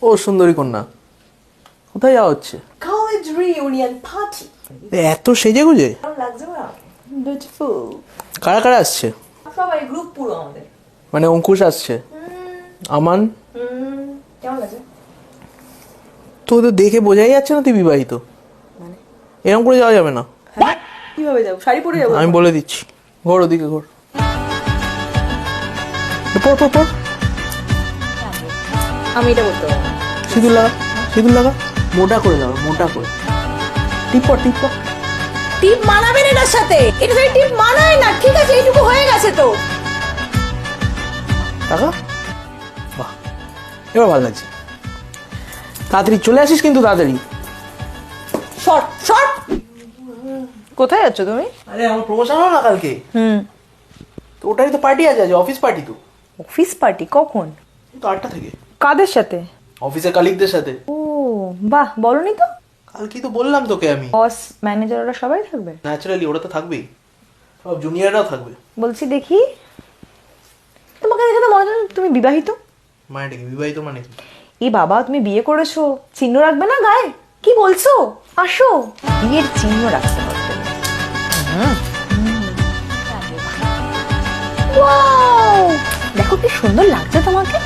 ও সুন্দরী কন্যা, কোথায় যাওয়া হচ্ছে? College reunion party. এত সেজে গুজে? কেমন লাগছে না? বিউটিফুল। কারা কারা আসছে? সবাই গ্রুপ পুরো আমাদের। মানে অঙ্কুশ আসছে, আমান। কেমন লাগছে? তো ওদের দেখে বোঝাই যাচ্ছে না তুই বিবাহিত। মানে এরকম করে যাওয়া যাবে না। হ্যাঁ, কিভাবে যাবো? শাড়ি পরে যাবো? আমি বলে দিচ্ছি, ঘোর ওদিকে ঘোর। পর পর পর, আমি এটা করতে পারবো না। সিঁদুর লাগা, সিঁদুর লাগা, মোটা করে যাও, মোটা করে। টিপ পর টিপ পর। টিপ মানাবেন এটার সাথে, এটা সাথে টিপ মানায় না। ঠিক আছে, এইটুকু হয়ে গেছে তো। টাকা, বাহ, এবার ভালো লাগছে। তাড়াতাড়ি চলে আসিস কিন্তু, তাড়াতাড়ি। Short short. কোথায় যাচ্ছ তুমি? আরে আমার প্রমোশন হলো না কালকে, তো ওটারই তো পার্টি আছে, আজ অফিস পার্টি। তো অফিস পার্টি কখন? তো 8টা থেকে, কাদের সাথে? অফিসের কালিগদের সাথে। ও বাহ, বলনি তো। কালকেই তো বললাম তোকে আমি। বস ম্যানেজার ওরা সবাই থাকবে? ন্যাচারালি ওরা তো থাকবেই, সব জুনিয়ররাও থাকবে। বলছি দেখি, তোমাকে দেখে তো মনে হয় তুমি বিবাহিত। মানে কি বিবাহিত মানে কি? এ বাবা, তুমি বিয়ে করেছো, চিহ্ন রাখবে না গায়ে? কি বলছো? আসো, বিয়ের চিহ্ন রাখতে হবে। ওয়াও, দেখো কি সুন্দর লাগছে তোমাকে।